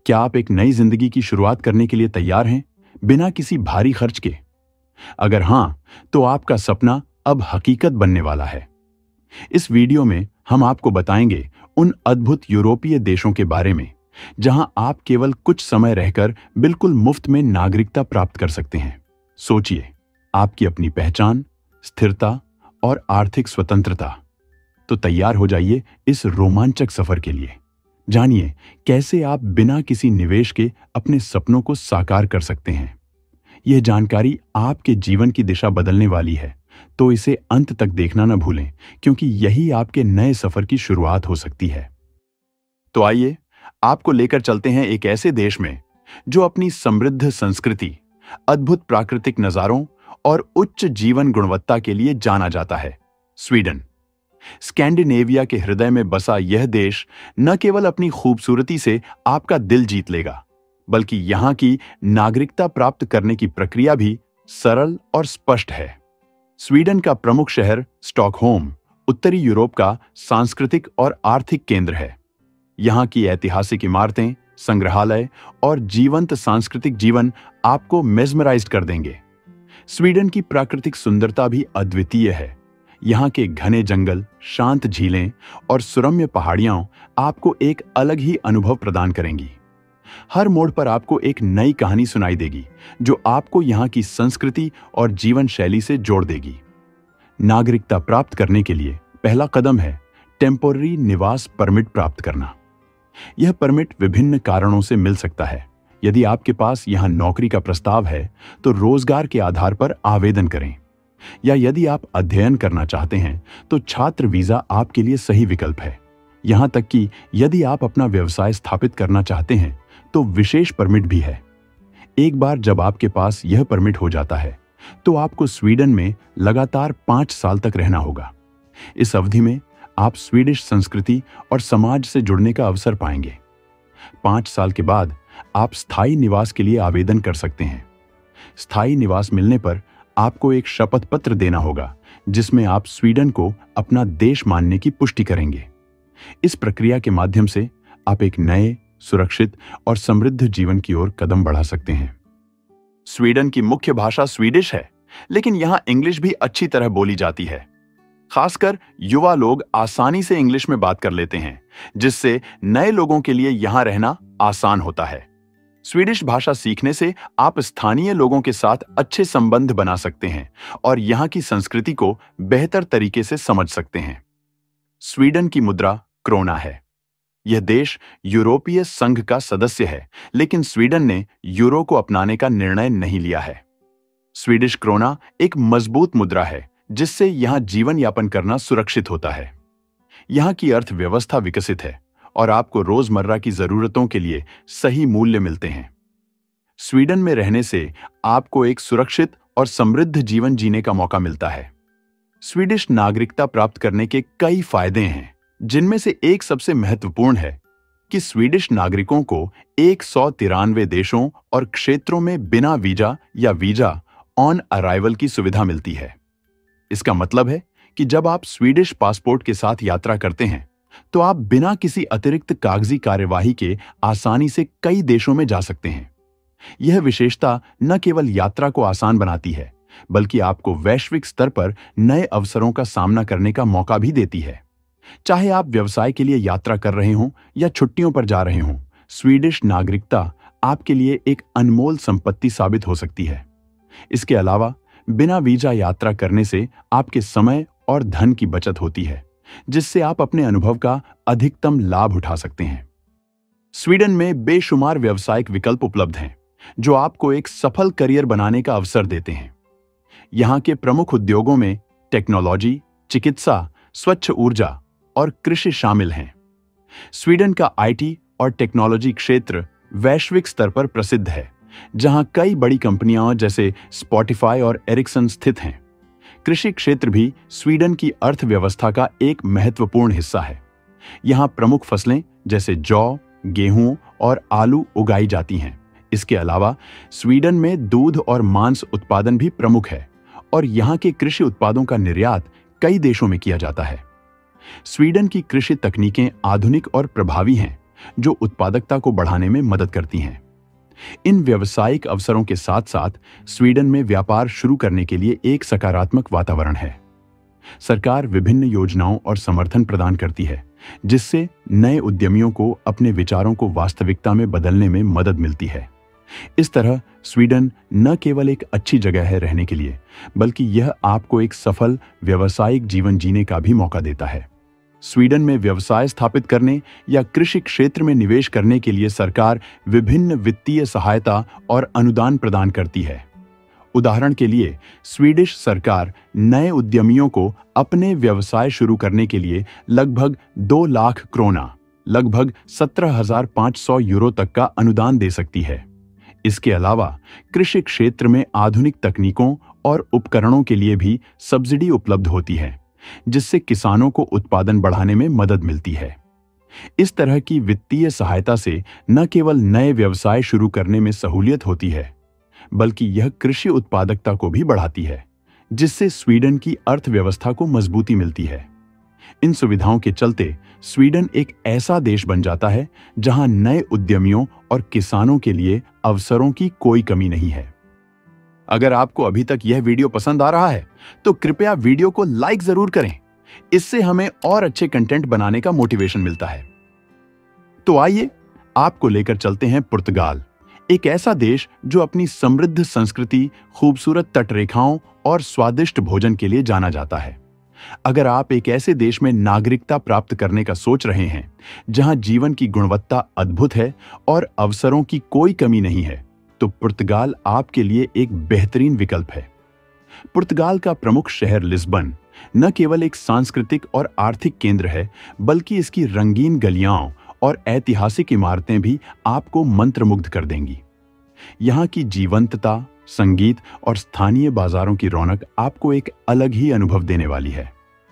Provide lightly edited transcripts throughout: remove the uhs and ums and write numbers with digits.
क्या आप एक नई जिंदगी की शुरुआत करने के लिए तैयार हैं, बिना किसी भारी खर्च के? अगर हां, तो आपका सपना अब हकीकत बनने वाला है। इस वीडियो में हम आपको बताएंगे उन अद्भुत यूरोपीय देशों के बारे में जहां आप केवल कुछ समय रहकर बिल्कुल मुफ्त में नागरिकता प्राप्त कर सकते हैं। सोचिए, आपकी अपनी पहचान, स्थिरता और आर्थिक स्वतंत्रता। तो तैयार हो जाइए इस रोमांचक सफर के लिए। जानिए कैसे आप बिना किसी निवेश के अपने सपनों को साकार कर सकते हैं। यह जानकारी आपके जीवन की दिशा बदलने वाली है, तो इसे अंत तक देखना न भूलें, क्योंकि यही आपके नए सफर की शुरुआत हो सकती है। तो आइए आपको लेकर चलते हैं एक ऐसे देश में जो अपनी समृद्ध संस्कृति, अद्भुत प्राकृतिक नजारों और उच्च जीवन गुणवत्ता के लिए जाना जाता है, स्वीडन। स्कैंडिनेविया के हृदय में बसा यह देश न केवल अपनी खूबसूरती से आपका दिल जीत लेगा, बल्कि यहां की नागरिकता प्राप्त करने की प्रक्रिया भी सरल और स्पष्ट है। स्वीडन का प्रमुख शहर स्टॉकहोम उत्तरी यूरोप का सांस्कृतिक और आर्थिक केंद्र है। यहां की ऐतिहासिक इमारतें, संग्रहालय और जीवंत सांस्कृतिक जीवन आपको मेस्मराइज्ड कर देंगे। स्वीडन की प्राकृतिक सुंदरता भी अद्वितीय है। यहाँ के घने जंगल, शांत झीलें और सुरम्य पहाड़ियां आपको एक अलग ही अनुभव प्रदान करेंगी। हर मोड़ पर आपको एक नई कहानी सुनाई देगी जो आपको यहाँ की संस्कृति और जीवन शैली से जोड़ देगी। नागरिकता प्राप्त करने के लिए पहला कदम है टेम्पोररी निवास परमिट प्राप्त करना। यह परमिट विभिन्न कारणों से मिल सकता है। यदि आपके पास यहाँ नौकरी का प्रस्ताव है तो रोजगार के आधार पर आवेदन करें, या यदि आप अध्ययन करना चाहते हैं तो छात्र वीजा आपके लिए सही विकल्प है। यहां तक कि यदि आप अपना व्यवसाय स्थापित करना चाहते हैं तो विशेष परमिट भी है। एक बार जब आपके पास यह परमिट हो जाता है तो आपको स्वीडन में लगातार 5 साल तक रहना होगा। इस अवधि में आप स्वीडिश संस्कृति और समाज से जुड़ने का अवसर पाएंगे। 5 साल के बाद आप स्थायी निवास के लिए आवेदन कर सकते हैं। स्थायी निवास मिलने पर आपको एक शपथ पत्र देना होगा जिसमें आप स्वीडन को अपना देश मानने की पुष्टि करेंगे। इस प्रक्रिया के माध्यम से आप एक नए, सुरक्षित और समृद्ध जीवन की ओर कदम बढ़ा सकते हैं। स्वीडन की मुख्य भाषा स्वीडिश है, लेकिन यहां इंग्लिश भी अच्छी तरह बोली जाती है। खासकर युवा लोग आसानी से इंग्लिश में बात कर लेते हैं, जिससे नए लोगों के लिए यहां रहना आसान होता है। स्वीडिश भाषा सीखने से आप स्थानीय लोगों के साथ अच्छे संबंध बना सकते हैं और यहाँ की संस्कृति को बेहतर तरीके से समझ सकते हैं। स्वीडन की मुद्रा क्रोना है। यह देश यूरोपीय संघ का सदस्य है, लेकिन स्वीडन ने यूरो को अपनाने का निर्णय नहीं लिया है। स्वीडिश क्रोना एक मजबूत मुद्रा है, जिससे यहाँ जीवन यापन करना सुरक्षित होता है। यहाँ की अर्थव्यवस्था विकसित है और आपको रोजमर्रा की जरूरतों के लिए सही मूल्य मिलते हैं। स्वीडन में रहने से आपको एक सुरक्षित और समृद्ध जीवन जीने का मौका मिलता है। स्वीडिश नागरिकता प्राप्त करने के कई फायदे हैं, जिनमें से एक सबसे महत्वपूर्ण है कि स्वीडिश नागरिकों को 193 देशों और क्षेत्रों में बिना वीजा या वीजा ऑन अराइवल की सुविधा मिलती है। इसका मतलब है कि जब आप स्वीडिश पासपोर्ट के साथ यात्रा करते हैं तो आप बिना किसी अतिरिक्त कागजी कार्यवाही के आसानी से कई देशों में जा सकते हैं। यह विशेषता न केवल यात्रा को आसान बनाती है, बल्कि आपको वैश्विक स्तर पर नए अवसरों का सामना करने का मौका भी देती है। चाहे आप व्यवसाय के लिए यात्रा कर रहे हों या छुट्टियों पर जा रहे हों, स्वीडिश नागरिकता आपके लिए एक अनमोल संपत्ति साबित हो सकती है। इसके अलावा बिना वीजा यात्रा करने से आपके समय और धन की बचत होती है, जिससे आप अपने अनुभव का अधिकतम लाभ उठा सकते हैं। स्वीडन में बेशुमार व्यावसायिक विकल्प उपलब्ध हैं, जो आपको एक सफल करियर बनाने का अवसर देते हैं। यहाँ के प्रमुख उद्योगों में टेक्नोलॉजी, चिकित्सा, स्वच्छ ऊर्जा और कृषि शामिल हैं। स्वीडन का आईटी और टेक्नोलॉजी क्षेत्र वैश्विक स्तर पर प्रसिद्ध है, जहां कई बड़ी कंपनियां जैसे स्पॉटिफाई और एरिक्सन स्थित हैं। कृषि क्षेत्र भी स्वीडन की अर्थव्यवस्था का एक महत्वपूर्ण हिस्सा है। यहाँ प्रमुख फसलें जैसे जौ, गेहूं और आलू उगाई जाती हैं। इसके अलावा स्वीडन में दूध और मांस उत्पादन भी प्रमुख है और यहाँ के कृषि उत्पादों का निर्यात कई देशों में किया जाता है। स्वीडन की कृषि तकनीकें आधुनिक और प्रभावी हैं, जो उत्पादकता को बढ़ाने में मदद करती हैं। इन व्यावसायिक अवसरों के साथ साथ स्वीडन में व्यापार शुरू करने के लिए एक सकारात्मक वातावरण है। सरकार विभिन्न योजनाओं और समर्थन प्रदान करती है, जिससे नए उद्यमियों को अपने विचारों को वास्तविकता में बदलने में मदद मिलती है। इस तरह स्वीडन न केवल एक अच्छी जगह है रहने के लिए, बल्कि यह आपको एक सफल व्यावसायिक जीवन जीने का भी मौका देता है। स्वीडन में व्यवसाय स्थापित करने या कृषि क्षेत्र में निवेश करने के लिए सरकार विभिन्न वित्तीय सहायता और अनुदान प्रदान करती है। उदाहरण के लिए, स्वीडिश सरकार नए उद्यमियों को अपने व्यवसाय शुरू करने के लिए लगभग 2 लाख क्रोना, लगभग 17,500 यूरो तक का अनुदान दे सकती है। इसके अलावा कृषि क्षेत्र में आधुनिक तकनीकों और उपकरणों के लिए भी सब्सिडी उपलब्ध होती है, जिससे किसानों को उत्पादन बढ़ाने में मदद मिलती है। इस तरह की वित्तीय सहायता से न केवल नए व्यवसाय शुरू करने में सहूलियत होती है, बल्कि यह कृषि उत्पादकता को भी बढ़ाती है, जिससे स्वीडन की अर्थव्यवस्था को मजबूती मिलती है। इन सुविधाओं के चलते स्वीडन एक ऐसा देश बन जाता है जहां नए उद्यमियों और किसानों के लिए अवसरों की कोई कमी नहीं है। अगर आपको अभी तक यह वीडियो पसंद आ रहा है, तो कृपया वीडियो को लाइक जरूर करें। इससे हमें और अच्छे कंटेंट बनाने का मोटिवेशन मिलता है। तो आइए आपको लेकर चलते हैं पुर्तगाल, एक ऐसा देश जो अपनी समृद्ध संस्कृति, खूबसूरत तटरेखाओं और स्वादिष्ट भोजन के लिए जाना जाता है। अगर आप एक ऐसे देश में नागरिकता प्राप्त करने का सोच रहे हैं जहां जीवन की गुणवत्ता अद्भुत है और अवसरों की कोई कमी नहीं है, तो पुर्तगाल आपके लिए एक बेहतरीन विकल्प है। पुर्तगाल का प्रमुख शहर लिस्बन न केवल एक सांस्कृतिक और आर्थिक केंद्र है, बल्कि इसकी रंगीन गलियां और ऐतिहासिक इमारतें भी आपको मंत्रमुग्ध कर देंगी। यहाँ की जीवंतता, संगीत और स्थानीय बाजारों की रौनक आपको एक अलग ही अनुभव देने वाली है।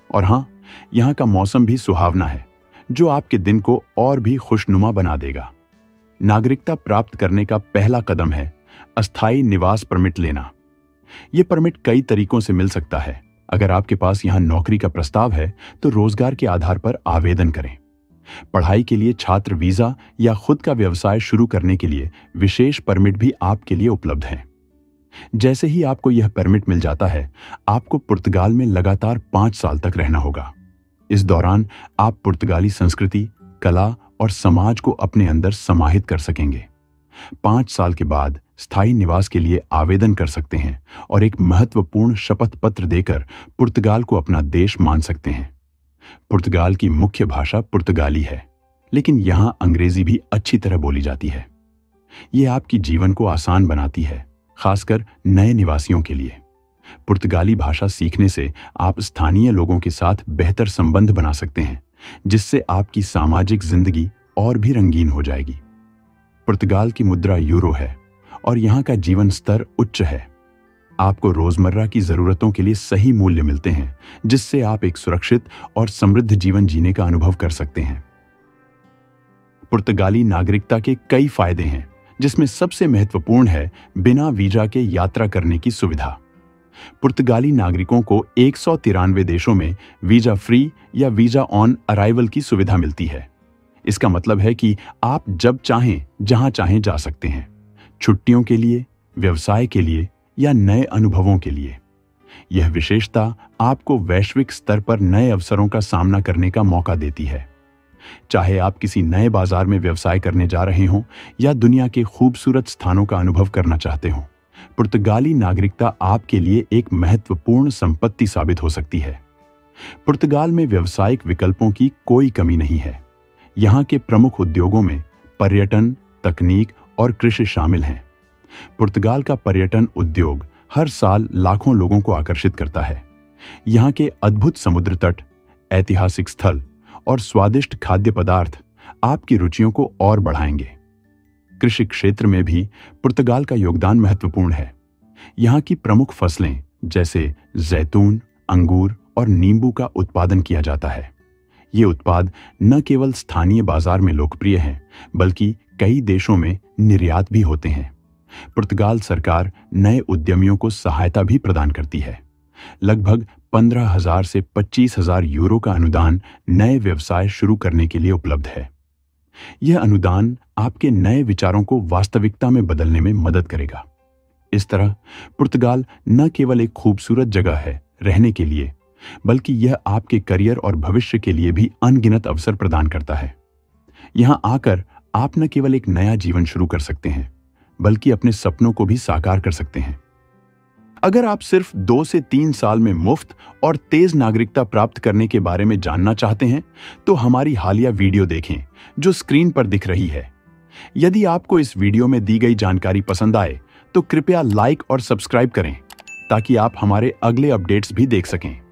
और हाँ, यहाँ का मौसम भी सुहावना है, जो आपके दिन को और भी खुशनुमा बना देगा। नागरिकता प्राप्त करने का पहला कदम है अस्थायी निवास परमिट लेना। यह परमिट कई तरीकों से मिल सकता है। अगर आपके पास यहाँ नौकरी का प्रस्ताव है, तो रोजगार के आधार पर आवेदन करें। पढ़ाई के लिए छात्र वीजा या खुद का व्यवसाय शुरू करने के लिए विशेष परमिट भी आपके लिए उपलब्ध हैं। जैसे ही आपको यह परमिट मिल जाता है, आपको पुर्तगाल में लगातार 5 साल तक रहना होगा। इस दौरान आप पुर्तगाली संस्कृति, कला और समाज को अपने अंदर समाहित कर सकेंगे। 5 साल के बाद स्थायी निवास के लिए आवेदन कर सकते हैं और एक महत्वपूर्ण शपथ पत्र देकर पुर्तगाल को अपना देश मान सकते हैं। पुर्तगाल की मुख्य भाषा पुर्तगाली है, लेकिन यहां अंग्रेजी भी अच्छी तरह बोली जाती है। यह आपकी जीवन को आसान बनाती है, खासकर नए निवासियों के लिए। पुर्तगाली भाषा सीखने से आप स्थानीय लोगों के साथ बेहतर संबंध बना सकते हैं, जिससे आपकी सामाजिक जिंदगी और भी रंगीन हो जाएगी। पुर्तगाल की मुद्रा यूरो है और यहाँ का जीवन स्तर उच्च है। आपको रोजमर्रा की जरूरतों के लिए सही मूल्य मिलते हैं, जिससे आप एक सुरक्षित और समृद्ध जीवन जीने का अनुभव कर सकते हैं। पुर्तगाली नागरिकता के कई फायदे हैं, जिसमें सबसे महत्वपूर्ण है बिना वीजा के यात्रा करने की सुविधा। पुर्तगाली नागरिकों को 193 देशों में वीजा फ्री या वीजा ऑन अराइवल की सुविधा मिलती है। इसका मतलब है कि आप जब चाहें जहां चाहें जा सकते हैं, छुट्टियों के लिए, व्यवसाय के लिए या नए अनुभवों के लिए। यह विशेषता आपको वैश्विक स्तर पर नए अवसरों का सामना करने का मौका देती है। चाहे आप किसी नए बाजार में व्यवसाय करने जा रहे हों या दुनिया के खूबसूरत स्थानों का अनुभव करना चाहते हों, पुर्तगाली नागरिकता आपके लिए एक महत्वपूर्ण संपत्ति साबित हो सकती है। पुर्तगाल में व्यावसायिक विकल्पों की कोई कमी नहीं है। यहाँ के प्रमुख उद्योगों में पर्यटन, तकनीक और कृषि शामिल हैं। पुर्तगाल का पर्यटन उद्योग हर साल लाखों लोगों को आकर्षित करता है। यहाँ के अद्भुत समुद्र तट, ऐतिहासिक स्थल और स्वादिष्ट खाद्य पदार्थ आपकी रुचियों को और बढ़ाएंगे। कृषि क्षेत्र में भी पुर्तगाल का योगदान महत्वपूर्ण है। यहाँ की प्रमुख फसलें जैसे जैतून, अंगूर और नींबू का उत्पादन किया जाता है। ये उत्पाद न केवल स्थानीय बाजार में लोकप्रिय हैं, बल्कि कई देशों में निर्यात भी होते हैं। पुर्तगाल सरकार नए उद्यमियों को सहायता भी प्रदान करती है। लगभग 15,000 से 25,000 यूरो का अनुदान नए व्यवसाय शुरू करने के लिए उपलब्ध है। यह अनुदान आपके नए विचारों को वास्तविकता में बदलने में मदद करेगा। इस तरह पुर्तगाल न केवल एक खूबसूरत जगह है रहने के लिए, बल्कि यह आपके करियर और भविष्य के लिए भी अनगिनत अवसर प्रदान करता है। यहां आकर आप न केवल एक नया जीवन शुरू कर सकते हैं, बल्कि अपने सपनों को भी साकार कर सकते हैं। अगर आप सिर्फ 2 से 3 साल में मुफ्त और तेज नागरिकता प्राप्त करने के बारे में जानना चाहते हैं, तो हमारी हालिया वीडियो देखें जो स्क्रीन पर दिख रही है। यदि आपको इस वीडियो में दी गई जानकारी पसंद आए, तो कृपया लाइक और सब्सक्राइब करें ताकि आप हमारे अगले अपडेट्स भी देख सकें।